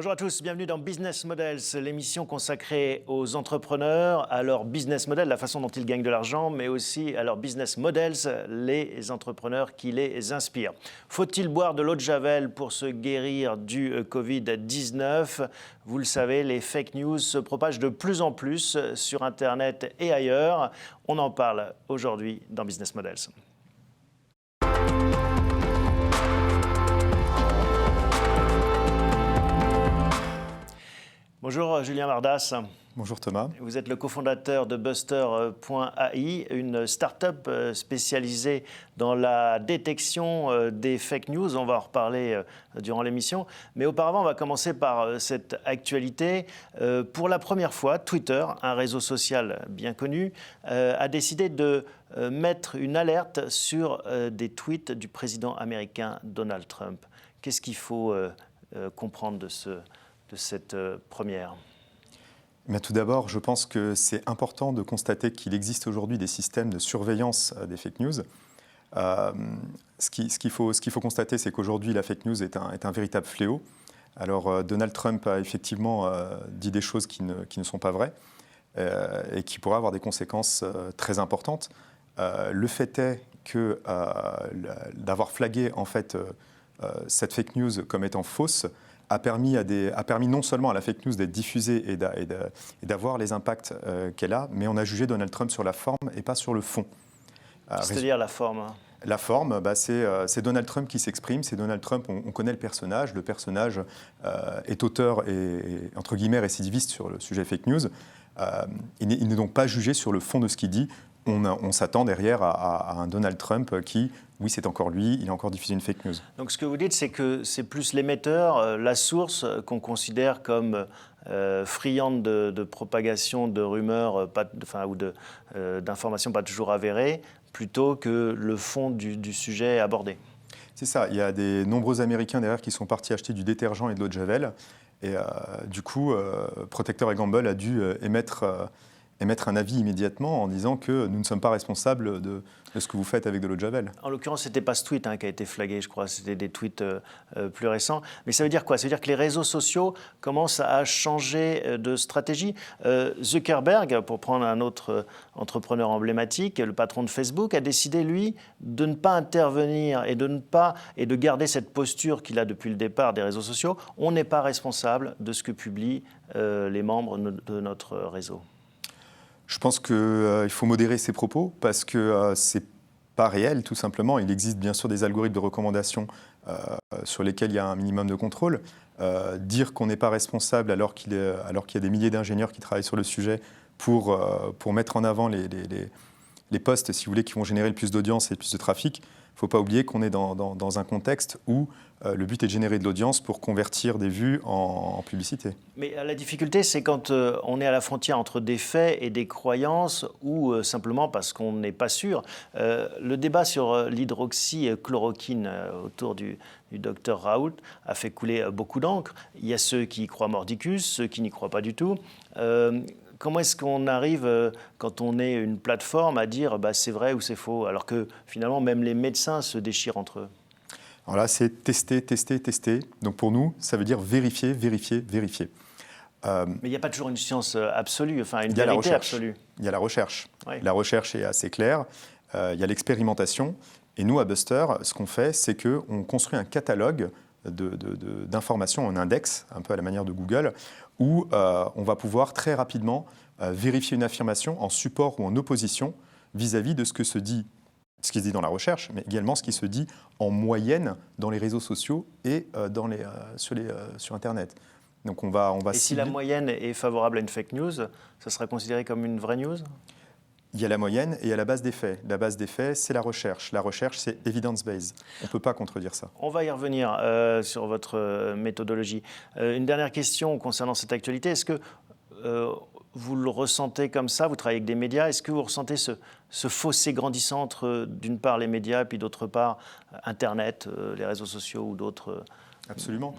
Bonjour à tous, bienvenue dans Business Models, l'émission consacrée aux entrepreneurs, à leur business model, la façon dont ils gagnent de l'argent, mais aussi à leur business models, les entrepreneurs qui les inspirent. Faut-il boire de l'eau de Javel pour se guérir du Covid-19 ? Vous le savez, les fake news se propagent de plus en plus sur Internet et ailleurs. On en parle aujourd'hui dans Business Models. Bonjour Julien Mardas. Bonjour Thomas. Vous êtes le cofondateur de Buster.ai, une start-up spécialisée dans la détection des fake news. On va en reparler durant l'émission. Mais auparavant, on va commencer par cette actualité. Pour la première fois, Twitter, un réseau social bien connu, a décidé de mettre une alerte sur des tweets du président américain Donald Trump. Qu'est-ce qu'il faut comprendre de cette première ? Mais tout d'abord, je pense que c'est important de constater qu'il existe aujourd'hui des systèmes de surveillance des fake news. Ce qu'il faut constater, c'est qu'aujourd'hui, la fake news est un véritable fléau. Alors, Donald Trump a effectivement dit des choses qui ne sont pas vraies et qui pourraient avoir des conséquences très importantes. Le fait est que d'avoir flagué en fait, cette fake news comme étant fausse a permis non seulement à la fake news d'être diffusée et d'avoir les impacts qu'elle a, mais on a jugé Donald Trump sur la forme et pas sur le fond. C'est-à-dire la forme ? La forme, c'est Donald Trump qui s'exprime, c'est Donald Trump, on connaît le personnage est auteur et entre guillemets récidiviste sur le sujet fake news. Il n'est donc pas jugé sur le fond de ce qu'il dit. On s'attend derrière à un Donald Trump qui, oui, c'est encore lui, il a encore diffusé une fake news. Donc ce que vous dites, c'est que c'est plus l'émetteur, la source qu'on considère comme friande de propagation de rumeurs ou d'informations pas toujours avérées, plutôt que le fond du sujet abordé. C'est ça, il y a des nombreux Américains derrière qui sont partis acheter du détergent et de l'eau de Javel. Et du coup, Procter & Gamble a dû émettre un avis immédiatement en disant que nous ne sommes pas responsables de ce que vous faites avec de l'eau de Javel. En l'occurrence, ce n'était pas ce tweet qui a été flagué, je crois, c'était des tweets plus récents. Mais ça veut dire quoi ? Ça veut dire que les réseaux sociaux commencent à changer de stratégie. Zuckerberg, pour prendre un autre entrepreneur emblématique, le patron de Facebook, a décidé, lui, de ne pas intervenir et de garder cette posture qu'il a depuis le départ des réseaux sociaux. On n'est pas responsable de ce que publient les membres de notre réseau. Je pense qu'il faut modérer ses propos parce que c'est pas réel, tout simplement. Il existe bien sûr des algorithmes de recommandation sur lesquels il y a un minimum de contrôle. Dire qu'on n'est pas responsable alors qu'il y a des milliers d'ingénieurs qui travaillent sur le sujet pour mettre en avant les posts, si vous voulez, qui vont générer le plus d'audience et le plus de trafic. Il ne faut pas oublier qu'on est dans un contexte où le but est de générer de l'audience pour convertir des vues en publicité. Mais la difficulté, c'est quand on est à la frontière entre des faits et des croyances ou simplement parce qu'on n'est pas sûr. Le débat sur l'hydroxychloroquine autour du docteur Raoult a fait couler beaucoup d'encre. Il y a ceux qui y croient mordicus, ceux qui n'y croient pas du tout. Comment est-ce qu'on arrive, quand on est une plateforme, à dire c'est vrai ou c'est faux, alors que finalement même les médecins se déchirent entre eux ? Alors là, c'est tester. Donc pour nous, ça veut dire vérifier. Mais il n'y a pas toujours une science absolue, enfin une vérité absolue. Il y a la recherche. Oui. La recherche est assez claire. Il y a l'expérimentation. Et nous, à Buster, ce qu'on fait, c'est qu'on construit un catalogue d'informations, un index, un peu à la manière de Google, où on va pouvoir très rapidement vérifier une affirmation en support ou en opposition vis-à-vis de ce qui se dit dans la recherche, mais également ce qui se dit en moyenne dans les réseaux sociaux et sur Internet. Donc on va et si la moyenne est favorable à une fake news, ça sera considéré comme une vraie news ? Il y a la moyenne et il y a la base des faits. La base des faits, c'est la recherche. La recherche, c'est evidence-based. On ne peut pas contredire ça. On va y revenir sur votre méthodologie. Une dernière question concernant cette actualité. Est-ce que vous le ressentez comme ça ? Vous travaillez avec des médias. Est-ce que vous ressentez ce fossé grandissant entre, d'une part, les médias, puis d'autre part, Internet, les réseaux sociaux ou d'autres Absolument.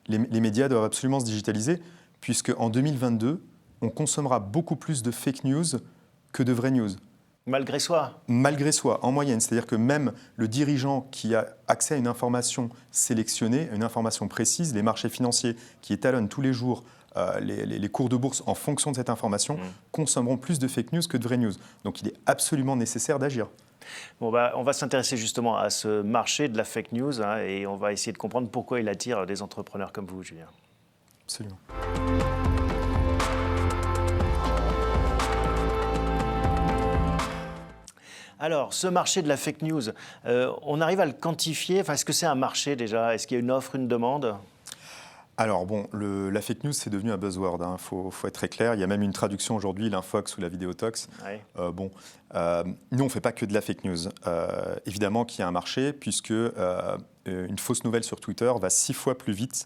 Les médias doivent absolument se digitaliser, puisqu'en 2022, on consommera beaucoup plus de fake news que de vraies news. Malgré soi. Malgré soi, en moyenne. C'est-à-dire que même le dirigeant qui a accès à une information sélectionnée, une information précise, les marchés financiers qui étalonnent tous les jours les cours de bourse en fonction de cette information, consommeront plus de fake news que de vraies news. Donc il est absolument nécessaire d'agir. Bon, on va s'intéresser justement à ce marché de la fake news et on va essayer de comprendre pourquoi il attire des entrepreneurs comme vous, Julien. Absolument. Alors, ce marché de la fake news, on arrive à le quantifier. Est-ce que c'est un marché déjà? Est-ce qu'il y a une offre, une demande? Alors bon, la fake news, c'est devenu un buzzword, hein. Faut être très clair. Il y a même une traduction aujourd'hui, l'infox ou la vidéotox. Ouais. Nous, on ne fait pas que de la fake news. Évidemment qu'il y a un marché, puisque une fausse nouvelle sur Twitter va 6 fois plus vite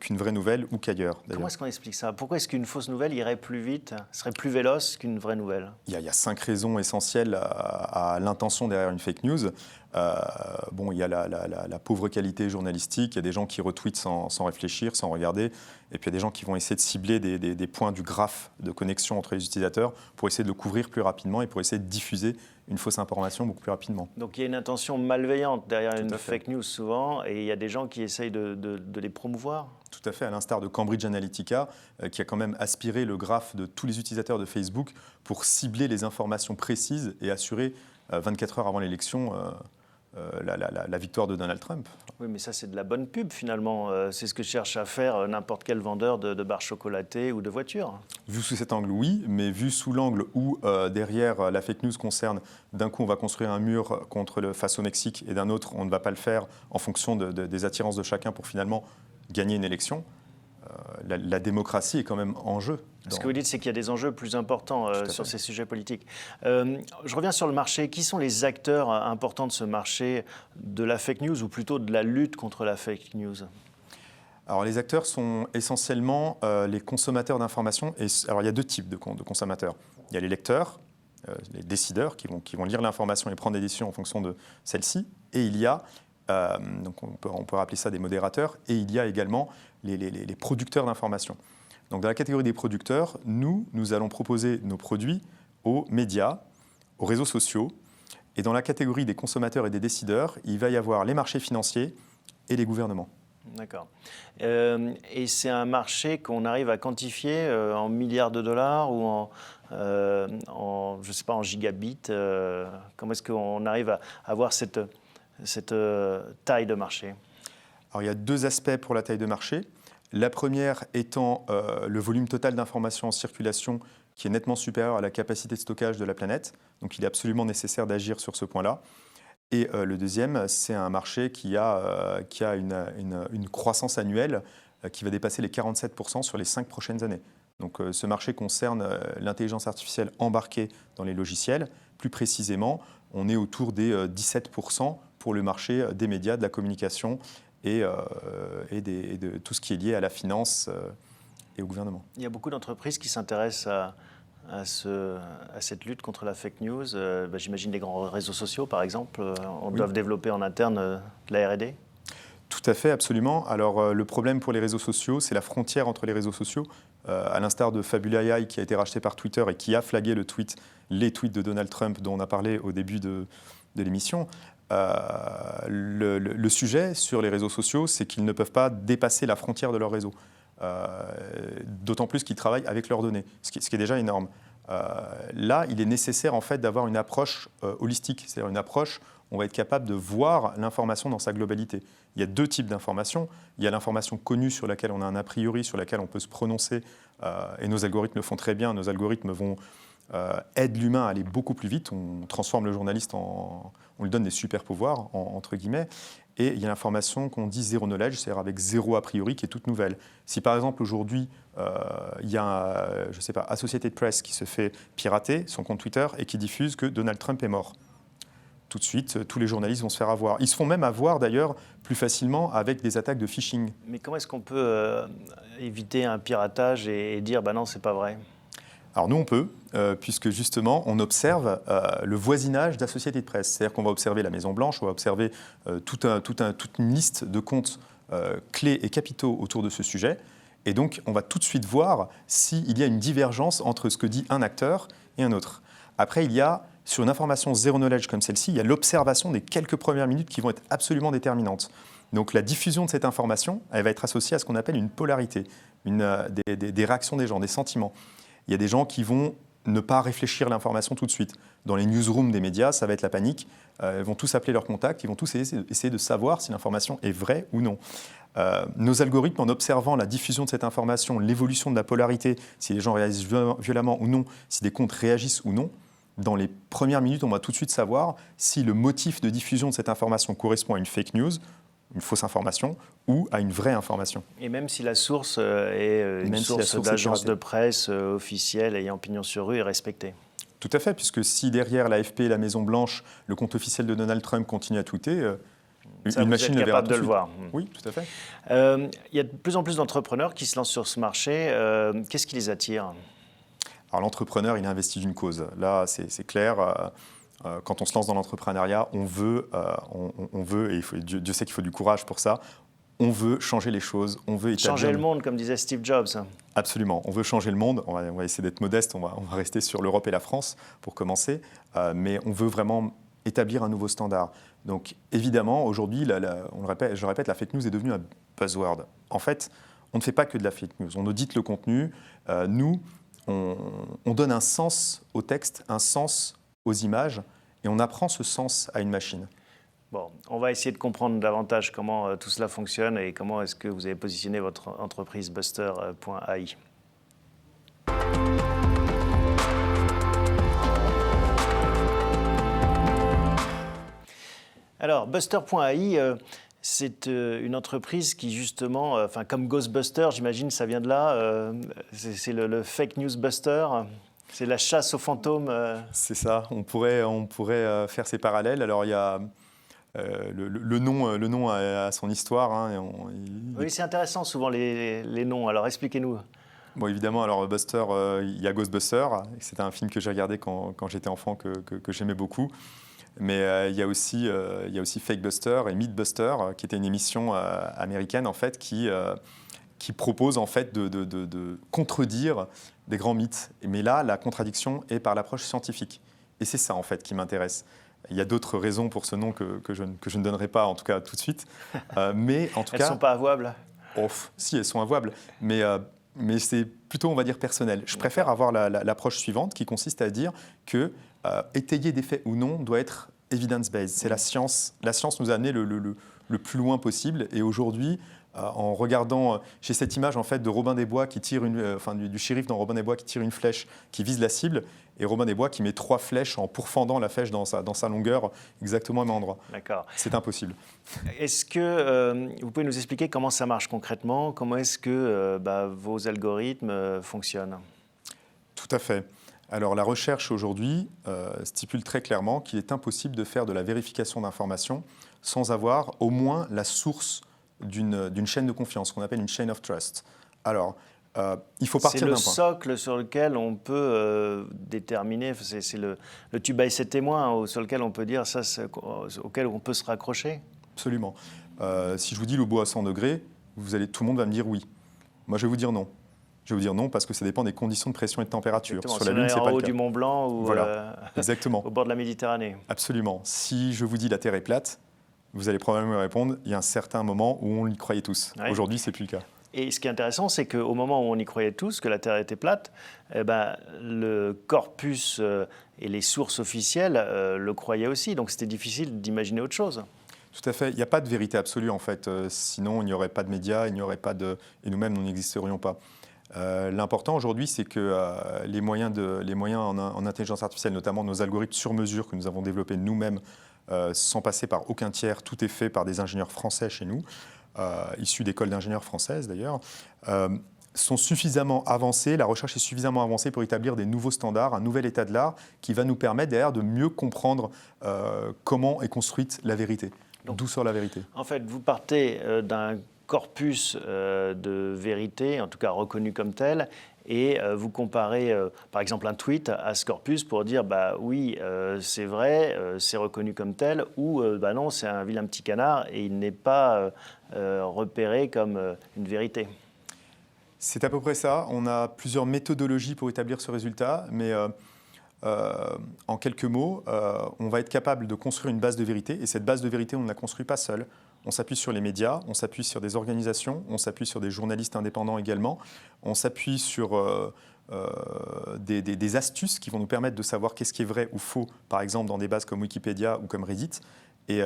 qu'une vraie nouvelle ou qu'ailleurs. Comment est-ce qu'on explique ça? Pourquoi est-ce qu'une fausse nouvelle irait plus vite, serait plus véloce qu'une vraie nouvelle? Il y a 5 raisons essentielles à l'intention derrière une fake news. Il y a la pauvre qualité journalistique, il y a des gens qui retweetent sans réfléchir, sans regarder, et puis il y a des gens qui vont essayer de cibler des points du graphe de connexion entre les utilisateurs pour essayer de le couvrir plus rapidement et pour essayer de diffuser une fausse information beaucoup plus rapidement. Donc il y a une intention malveillante derrière une fake news souvent, et il y a des gens qui essayent de les promouvoir. Tout à fait, à l'instar de Cambridge Analytica, qui a quand même aspiré le graphe de tous les utilisateurs de Facebook pour cibler les informations précises et assurer 24 heures avant l'élection la victoire de Donald Trump. Oui, mais ça, c'est de la bonne pub, finalement. C'est ce que cherche à faire n'importe quel vendeur de barres chocolatées ou de voitures. Vu sous cet angle, oui, mais vu sous l'angle où, derrière, la fake news concerne, d'un coup, on va construire un mur face au Mexique, et d'un autre, on ne va pas le faire en fonction des attirances de chacun pour finalement gagner une élection. La démocratie est quand même en jeu. Ce que vous dites, c'est qu'il y a des enjeux plus importants sur ces sujets politiques. Je reviens sur le marché. Qui sont les acteurs importants de ce marché de la fake news, ou plutôt de la lutte contre la fake news? Alors, les acteurs sont essentiellement les consommateurs d'informations. Alors, il y a 2 types de consommateurs. Il y a les lecteurs, les décideurs qui vont lire l'information et prendre des décisions en fonction de celle-ci. Et il y a, donc on peut rappeler ça des modérateurs, et il y a également les producteurs d'informations. Donc, dans la catégorie des producteurs, nous allons proposer nos produits aux médias, aux réseaux sociaux. Et dans la catégorie des consommateurs et des décideurs, il va y avoir les marchés financiers et les gouvernements. D'accord. Et c'est un marché qu'on arrive à quantifier en milliards de dollars ou je sais pas, en gigabits. Comment est-ce qu'on arrive à avoir cette taille de marché? Alors, il y a 2 aspects pour la taille de marché. La première étant le volume total d'informations en circulation qui est nettement supérieur à la capacité de stockage de la planète. Donc il est absolument nécessaire d'agir sur ce point-là. Et le deuxième, c'est un marché qui a une croissance annuelle qui va dépasser les 47% sur les 5 prochaines années. Donc ce marché concerne l'intelligence artificielle embarquée dans les logiciels. Plus précisément, on est autour des 17% pour le marché des médias, de la communication et de tout ce qui est lié à la finance et au gouvernement. Il y a beaucoup d'entreprises qui s'intéressent à cette lutte contre la fake news. J'imagine les grands réseaux sociaux, par exemple, doivent développer en interne de la R&D. Tout à fait, absolument. Alors le problème pour les réseaux sociaux, c'est la frontière entre les réseaux sociaux. À l'instar de Fabula AI qui a été racheté par Twitter et qui a flagué les tweets de Donald Trump dont on a parlé au début de l'émission. Le sujet sur les réseaux sociaux, c'est qu'ils ne peuvent pas dépasser la frontière de leur réseau. D'autant plus qu'ils travaillent avec leurs données, ce qui est déjà énorme. Là, il est nécessaire en fait d'avoir une approche holistique, c'est-à-dire une approche où on va être capable de voir l'information dans sa globalité. Il y a 2 types d'informations. Il y a l'information connue sur laquelle on a un a priori, sur laquelle on peut se prononcer, et nos algorithmes le font très bien. Nos algorithmes aident l'humain à aller beaucoup plus vite. On transforme le journaliste on lui donne des super pouvoirs, entre guillemets. Et il y a l'information qu'on dit zéro knowledge, c'est-à-dire avec zéro a priori, qui est toute nouvelle. Si par exemple aujourd'hui, il y a, je sais pas, Associated Press qui se fait pirater son compte Twitter et qui diffuse que Donald Trump est mort. Tout de suite, tous les journalistes vont se faire avoir. Ils se font même avoir d'ailleurs plus facilement avec des attaques de phishing. Mais comment est-ce qu'on peut éviter un piratage et dire bah non, c'est pas vrai? Alors nous, on peut, puisque justement, on observe le voisinage d'Associated Press. C'est-à-dire qu'on va observer la Maison-Blanche, on va observer toute une liste de comptes clés et capitaux autour de ce sujet. Et donc, on va tout de suite voir s'il y a une divergence entre ce que dit un acteur et un autre. Après, il y a sur une information zero knowledge comme celle-ci, il y a l'observation des quelques premières minutes qui vont être absolument déterminantes. Donc la diffusion de cette information, elle va être associée à ce qu'on appelle une polarité, des réactions des gens, des sentiments. Il y a des gens qui vont ne pas réfléchir l'information tout de suite. Dans les newsrooms des médias, ça va être la panique. Ils vont tous appeler leurs contacts, ils vont tous essayer de savoir si l'information est vraie ou non. Nos algorithmes, en observant la diffusion de cette information, l'évolution de la polarité, si les gens réagissent violemment ou non, si des comptes réagissent ou non, dans les premières minutes, on va tout de suite savoir si le motif de diffusion de cette information correspond à une fake news, une fausse information, ou à une vraie information. Et même si la source est une source d'agence de presse officielle ayant pignon sur rue et respectée. Tout à fait, puisque si derrière l'AFP et la Maison-Blanche, le compte officiel de Donald Trump continue à tweeter, une machine le verra tout de suite. De le voir. Oui, tout à fait. Il y a de plus en plus d'entrepreneurs qui se lancent sur ce marché. Qu'est-ce qui les attire ? Alors l'entrepreneur, il investit d'une cause. Là, c'est clair. Quand on se lance dans l'entrepreneuriat, on veut, et Dieu sait qu'il faut du courage pour ça, on veut changer les choses, on veut établir... Changer le monde, comme disait Steve Jobs. Absolument, on veut changer le monde. On va essayer d'être modeste, on va rester sur l'Europe et la France pour commencer, mais on veut vraiment établir un nouveau standard. Donc évidemment, aujourd'hui, je répète, la fake news est devenue un buzzword. En fait, on ne fait pas que de la fake news, on audite le contenu. Nous, on donne un sens au texte, un sens aux images, et on apprend ce sens à une machine. Bon, on va essayer de comprendre davantage comment tout cela fonctionne et comment est-ce que vous avez positionné votre entreprise Buster.ai. Alors, Buster.ai, c'est une entreprise qui justement, comme Ghostbuster, j'imagine, ça vient de là, c'est le fake news buster. C'est la chasse aux fantômes. C'est ça, on pourrait faire ces parallèles. Alors il y a le nom a son histoire. Hein, oui, c'est intéressant souvent les noms, alors expliquez-nous. Bon, évidemment, alors Buster, il y a Ghostbuster, c'était un film que j'ai regardé quand j'étais enfant, que j'aimais beaucoup. Mais il y a aussi Fake Buster et Mythbuster, qui était une émission américaine en fait, qui propose en fait de contredire des grands mythes. Mais là, la contradiction est par l'approche scientifique. Et c'est ça, en fait, qui m'intéresse. Il y a d'autres raisons pour ce nom que je ne donnerai pas, en tout cas, tout de suite. Mais en tout cas... Elles ne sont pas avouables ? Si, elles sont avouables. Mais c'est plutôt, on va dire, personnel. Je préfère avoir l'approche suivante, qui consiste à dire que étayer des faits ou non doit être evidence-based. C'est la science. La science nous a amené le plus loin possible. Et aujourd'hui... en regardant, j'ai cette image en fait de Robin des Bois qui tire du shérif dans Robin des Bois qui tire une flèche qui vise la cible, et Robin des Bois qui met 3 flèches en pourfendant la flèche dans sa longueur exactement au même endroit. D'accord. C'est impossible. Est-ce que vous pouvez nous expliquer comment ça marche concrètement ? Comment est-ce que vos algorithmes fonctionnent ? Tout à fait. Alors la recherche aujourd'hui stipule très clairement qu'il est impossible de faire de la vérification d'informations sans avoir au moins la source d'une chaîne de confiance, qu'on appelle une chain of trust. Alors, il faut partir d'un point. C'est le socle sur lequel on peut déterminer, c'est le tu bailles ses témoins, sur lequel on peut dire ça, auquel on peut se raccrocher. Absolument. Si je vous dis le bois à 100 degrés, tout le monde va me dire oui. Moi, je vais vous dire non. Je vais vous dire non parce que ça dépend des conditions de pression et de température. Exactement. Sur la Lune, c'est pas le cas. En haut du Mont Blanc ou voilà. Exactement. au bord de la Méditerranée. Absolument. Si je vous dis la Terre est plate, vous allez probablement me répondre, il y a un certain moment où on y croyait tous. Ouais. Aujourd'hui, ce n'est plus le cas. Et ce qui est intéressant, c'est qu'au moment où on y croyait tous, que la Terre était plate, le corpus et les sources officielles le croyaient aussi. Donc c'était difficile d'imaginer autre chose. Tout à fait. Il n'y a pas de vérité absolue, en fait. Sinon, il n'y aurait pas de médias, il n'y aurait pas de... Et nous-mêmes, nous n'existerions pas. L'important aujourd'hui, c'est que les moyens en intelligence artificielle, notamment nos algorithmes sur mesure que nous avons développés nous-mêmes, sans passer par aucun tiers, tout est fait par des ingénieurs français chez nous, issus d'écoles d'ingénieurs françaises d'ailleurs, sont suffisamment avancés, la recherche est suffisamment avancée pour établir des nouveaux standards, un nouvel état de l'art qui va nous permettre d'ailleurs de mieux comprendre comment est construite la vérité, d'où sort la vérité. En fait, vous partez d'un corpus de vérité, en tout cas reconnu comme tel, et vous comparez, par exemple, un tweet à ce corpus pour dire oui, c'est vrai, c'est reconnu comme tel, ou non, c'est un vilain petit canard et il n'est pas repéré comme une vérité. C'est à peu près ça. On a plusieurs méthodologies pour établir ce résultat, mais en quelques mots, on va être capable de construire une base de vérité. Et cette base de vérité, on ne la construit pas seul. On s'appuie sur les médias, on s'appuie sur des organisations, on s'appuie sur des journalistes indépendants également. On s'appuie sur des astuces qui vont nous permettre de savoir qu'est-ce qui est vrai ou faux, par exemple dans des bases comme Wikipédia ou comme Reddit. Et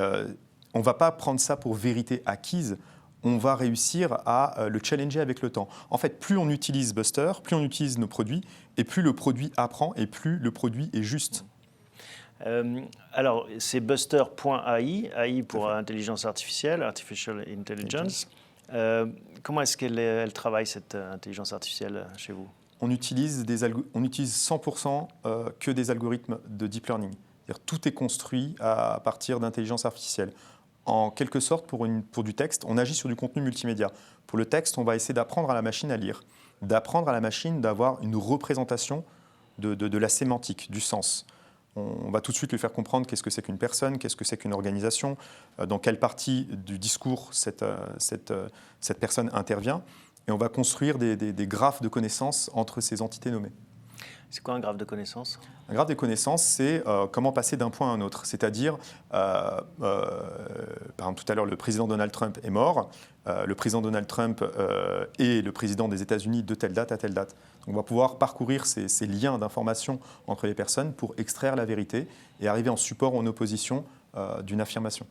on ne va pas prendre ça pour vérité acquise. On va réussir à le challenger avec le temps. En fait, plus on utilise Buster, plus on utilise nos produits, et plus le produit apprend, et plus le produit est juste. Alors, c'est buster.ai, AI pour intelligence artificielle, Artificial Intelligence. Comment est-ce qu'elle travaille, cette intelligence artificielle, chez vous? On utilise 100% que des algorithmes de deep learning. C'est-à-dire tout est construit à partir d'intelligence artificielle. En quelque sorte, pour du texte, on agit sur du contenu multimédia. Pour le texte, on va essayer d'apprendre à la machine à lire, d'apprendre à la machine d'avoir une représentation de la sémantique, du sens. On va tout de suite lui faire comprendre qu'est-ce que c'est qu'une personne, qu'est-ce que c'est qu'une organisation, dans quelle partie du discours cette personne intervient. Et on va construire des graphes de connaissances entre ces entités nommées. C'est quoi un graphe de connaissances? Un graphe de connaissances, c'est comment passer d'un point à un autre. C'est-à-dire, par exemple, tout à l'heure, le président Donald Trump est mort. Le président Donald Trump est le président des États-Unis de telle date à telle date. Donc, on va pouvoir parcourir ces liens d'information entre les personnes pour extraire la vérité et arriver en support ou en opposition d'une affirmation.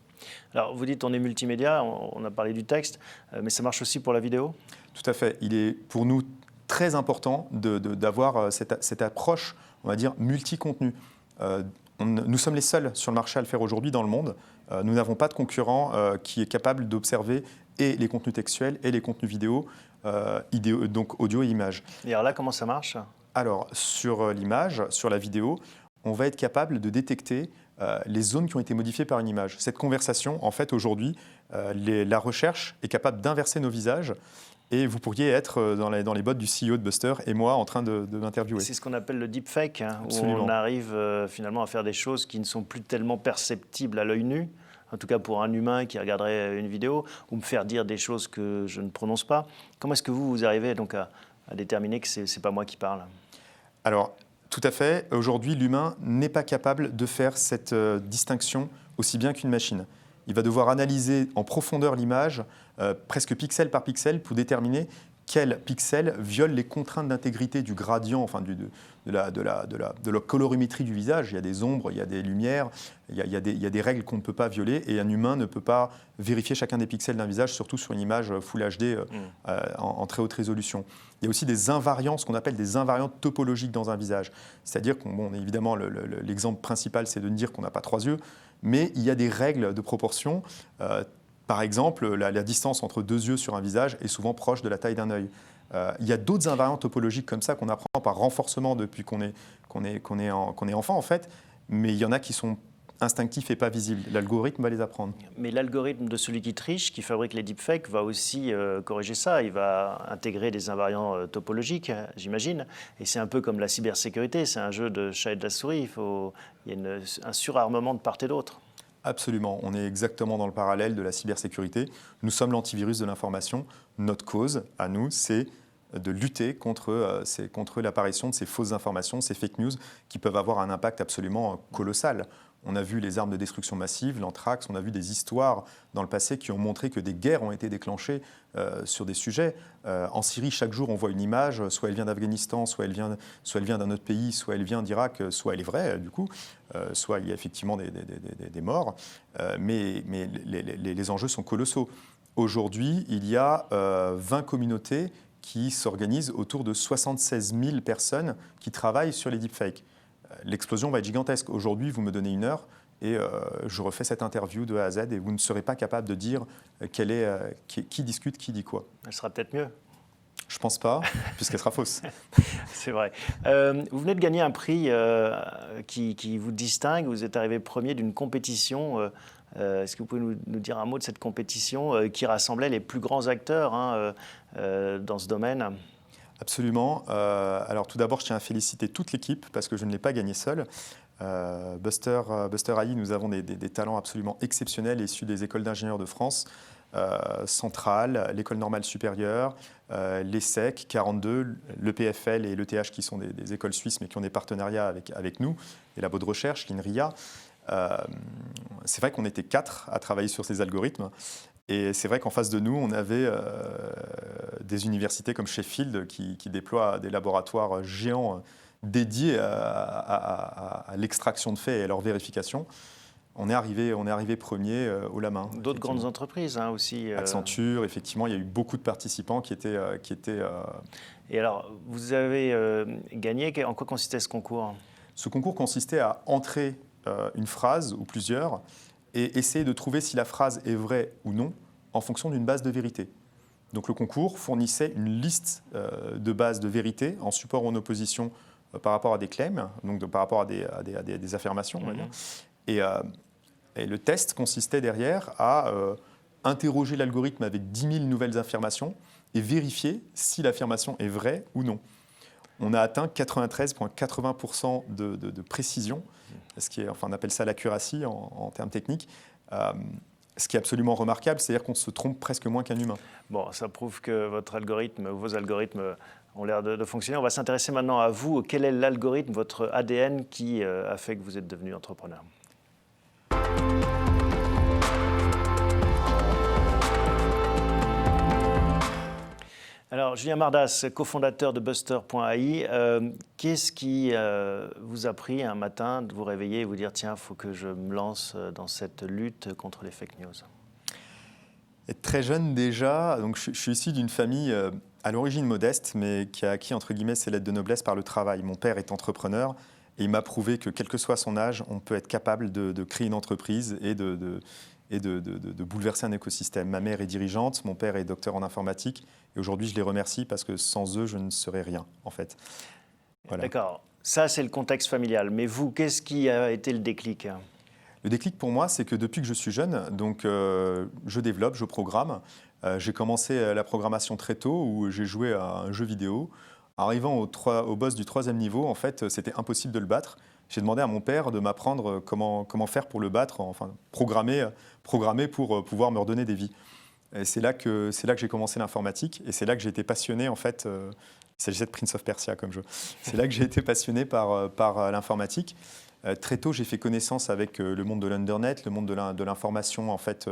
Alors, vous dites on est multimédia, on a parlé du texte, mais ça marche aussi pour la vidéo? Tout à fait. Il est pour nous très important d'avoir cette approche, on va dire, multi-contenu. Nous sommes les seuls sur le marché à le faire aujourd'hui dans le monde. Nous n'avons pas de concurrent qui est capable d'observer et les contenus textuels et les contenus vidéo, donc audio et image. Et alors là, comment ça marche? Alors, sur l'image, sur la vidéo, on va être capable de détecter les zones qui ont été modifiées par une image. Cette conversation, en fait, aujourd'hui, la recherche est capable d'inverser nos visages. Et vous pourriez être dans les bottes du CEO de Buster et moi en train de m'interviewer. C'est ce qu'on appelle le deepfake, où Absolument. on arrive finalement à faire des choses qui ne sont plus tellement perceptibles à l'œil nu, en tout cas pour un humain qui regarderait une vidéo, ou me faire dire des choses que je ne prononce pas. Comment est-ce que vous arrivez donc à déterminer que ce n'est pas moi qui parle? Alors, tout à fait. Aujourd'hui, l'humain n'est pas capable de faire cette distinction aussi bien qu'une machine. Il va devoir analyser en profondeur l'image, presque pixel par pixel, pour déterminer quel pixel viole les contraintes d'intégrité du gradient, enfin de la colorimétrie du visage. Il y a des ombres, il y a des lumières, il y a des règles qu'on ne peut pas violer, et un humain ne peut pas vérifier chacun des pixels d'un visage, surtout sur une image Full HD en très haute résolution. Il y a aussi des invariants, ce qu'on appelle des invariants topologiques dans un visage. C'est-à-dire évidemment, l'exemple principal, c'est de dire qu'on n'a pas trois yeux, mais il y a des règles de proportion. Par exemple, la distance entre deux yeux sur un visage est souvent proche de la taille d'un œil. Il y a d'autres invariants topologiques comme ça qu'on apprend par renforcement depuis qu'on est enfant, en fait, mais il y en a qui sont instinctifs et pas visibles. L'algorithme va les apprendre. Mais l'algorithme de celui qui triche, qui fabrique les deepfakes, va aussi corriger ça. Il va intégrer des invariants topologiques, j'imagine. Et c'est un peu comme la cybersécurité, c'est un jeu de chat et de la souris. Il y a un surarmement de part et d'autre. Absolument, on est exactement dans le parallèle de la cybersécurité. Nous sommes l'antivirus de l'information. Notre cause, à nous, c'est de lutter contre l'apparition de ces fausses informations, ces fake news, qui peuvent avoir un impact absolument colossal. On a vu les armes de destruction massive, l'anthrax, on a vu des histoires dans le passé qui ont montré que des guerres ont été déclenchées sur des sujets. En Syrie, chaque jour, on voit une image, soit elle vient d'Afghanistan, soit elle vient d'un autre pays, soit elle vient d'Irak, soit elle est vraie, du coup, soit il y a effectivement des morts. Mais les enjeux sont colossaux. Aujourd'hui, il y a 20 communautés qui s'organisent autour de 76 000 personnes qui travaillent sur les deepfakes. L'explosion va être gigantesque. Aujourd'hui, vous me donnez une heure et je refais cette interview de A à Z et vous ne serez pas capable de dire qui discute, qui dit quoi. Elle sera peut-être mieux. Je ne pense pas, puisqu'elle sera fausse. C'est vrai. Vous venez de gagner un prix qui vous distingue. Vous êtes arrivé premier d'une compétition. Est-ce que vous pouvez nous dire un mot de cette compétition qui rassemblait les plus grands acteurs dans ce domaine ? Absolument. Alors tout d'abord, je tiens à féliciter toute l'équipe parce que je ne l'ai pas gagné seul. Buster AI, nous avons des talents absolument exceptionnels issus des écoles d'ingénieurs de France. Centrale, l'École normale supérieure, l'ESSEC, 42, l'EPFL et l'ETH qui sont des écoles suisses mais qui ont des partenariats avec nous, les labos de recherche, l'INRIA. C'est vrai qu'on était 4 à travailler sur ces algorithmes. Et c'est vrai qu'en face de nous, on avait des universités comme Sheffield qui déploient des laboratoires géants dédiés à l'extraction de faits et à leur vérification. On est arrivé premier haut la main. D'autres grandes entreprises aussi. Accenture, effectivement, il y a eu beaucoup de participants qui étaient. Et alors, vous avez gagné. En quoi consistait ce concours ? Ce concours consistait à entrer une phrase ou plusieurs et essayer de trouver si la phrase est vraie ou non en fonction d'une base de vérité. Donc le concours fournissait une liste de bases de vérité en support ou en opposition par rapport à des claims, donc par rapport à des affirmations, on va dire. Et le test consistait derrière à interroger l'algorithme avec 10 000 nouvelles affirmations et vérifier si l'affirmation est vraie ou non. On a atteint 93,80% de précision, on appelle ça l'accuracy en termes techniques. Ce qui est absolument remarquable, c'est-à-dire qu'on se trompe presque moins qu'un humain. Bon, ça prouve que votre algorithme ou vos algorithmes ont l'air de fonctionner. On va s'intéresser maintenant à vous. Quel est l'algorithme, votre ADN qui a fait que vous êtes devenu entrepreneur ? Alors, Julien Mardas, cofondateur de Buster.ai, qu'est-ce qui vous a pris un matin de vous réveiller et vous dire « Tiens, il faut que je me lance dans cette lutte contre les fake news » ? Très jeune déjà, donc je suis issu d'une famille à l'origine modeste, mais qui a acquis entre guillemets ses lettres de noblesse par le travail. Mon père est entrepreneur et il m'a prouvé que quel que soit son âge, on peut être capable de créer une entreprise et de bouleverser un écosystème. Ma mère est dirigeante, mon père est docteur en informatique et aujourd'hui je les remercie parce que sans eux je ne serais rien en fait. Voilà. D'accord, ça c'est le contexte familial, mais vous, qu'est-ce qui a été le déclic ? Le déclic pour moi, c'est que depuis que je suis jeune, donc je développe, je programme. J'ai commencé la programmation très tôt où j'ai joué à un jeu vidéo. Arrivant au boss du 3e niveau, en fait, c'était impossible de le battre. J'ai demandé à mon père de m'apprendre comment faire pour le battre, enfin programmer pour pouvoir me redonner des vies. Et c'est là que j'ai commencé l'informatique et c'est là que j'ai été passionné en fait. Il s'agissait de Prince of Persia comme jeu. C'est là que j'ai été passionné par l'informatique. Très tôt, j'ai fait connaissance avec le monde de l'Internet, le monde de l'information en fait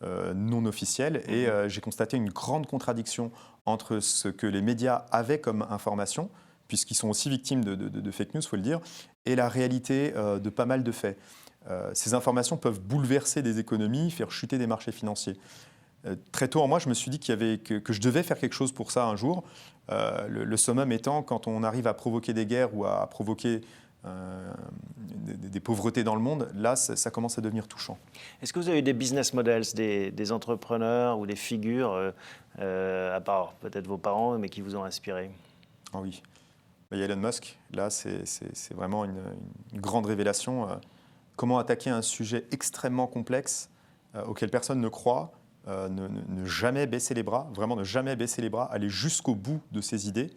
non officielle, et j'ai constaté une grande contradiction entre ce que les médias avaient comme information, puisqu'ils sont aussi victimes de fake news, il faut le dire, et la réalité de pas mal de faits. Ces informations peuvent bouleverser des économies, faire chuter des marchés financiers. Très tôt en moi, je me suis dit que je devais faire quelque chose pour ça un jour. Le summum étant quand on arrive à provoquer des guerres ou à provoquer des pauvretés dans le monde, là, ça commence à devenir touchant. Est-ce que vous avez des business models, des entrepreneurs ou des figures, à part peut-être vos parents, mais qui vous ont inspiré ? Ah oui. Il y a Elon Musk, là, c'est vraiment une grande révélation. Comment attaquer un sujet extrêmement complexe auquel personne ne croit, ne jamais baisser les bras, vraiment ne jamais baisser les bras, aller jusqu'au bout de ses idées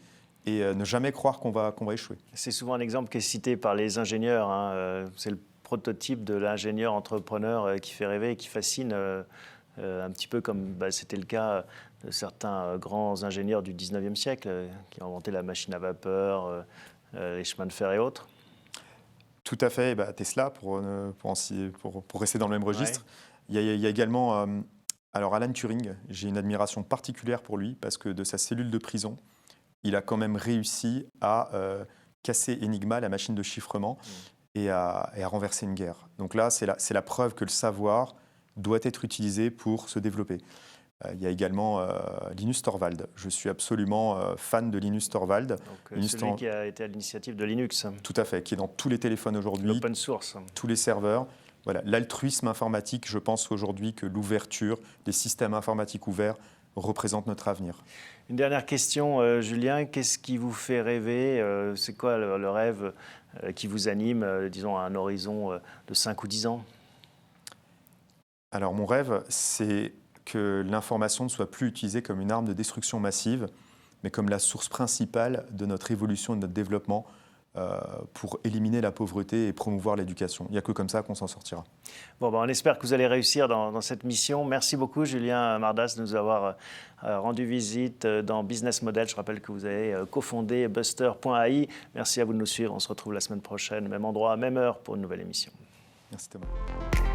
et ne jamais croire qu'on va échouer. C'est souvent un exemple qui est cité par les ingénieurs. C'est le prototype de l'ingénieur entrepreneur qui fait rêver et qui fascine, un petit peu comme c'était le cas de certains grands ingénieurs du 19e siècle qui ont inventé la machine à vapeur, les chemins de fer et autres. Tout à fait. Tesla, pour rester dans le même registre. Ouais. Il y a également Alan Turing. J'ai une admiration particulière pour lui parce que de sa cellule de prison, il a quand même réussi à casser Enigma, la machine de chiffrement, et à renverser une guerre. Donc là, c'est la preuve que le savoir doit être utilisé pour se développer. Il y a également Linus Torvald. Je suis absolument fan de Linus Torvald. Donc, celui qui a été à l'initiative de Linux. Tout à fait, qui est dans tous les téléphones aujourd'hui. L'open source. Tous les serveurs. Voilà, l'altruisme informatique, je pense aujourd'hui que l'ouverture, les systèmes informatiques ouverts représente notre avenir. Une dernière question, Julien. Qu'est-ce qui vous fait rêver ? C'est quoi le rêve qui vous anime, disons, à un horizon de 5 ou 10 ans ? Alors, mon rêve, c'est que l'information ne soit plus utilisée comme une arme de destruction massive, mais comme la source principale de notre évolution et de notre développement, pour éliminer la pauvreté et promouvoir l'éducation. Il n'y a que comme ça qu'on s'en sortira. Bon, on espère que vous allez réussir dans cette mission. Merci beaucoup, Julien Mardas, de nous avoir rendu visite dans Business Model. Je rappelle que vous avez cofondé Buster.ai. Merci à vous de nous suivre. On se retrouve la semaine prochaine, même endroit, même heure, pour une nouvelle émission. Merci Thomas.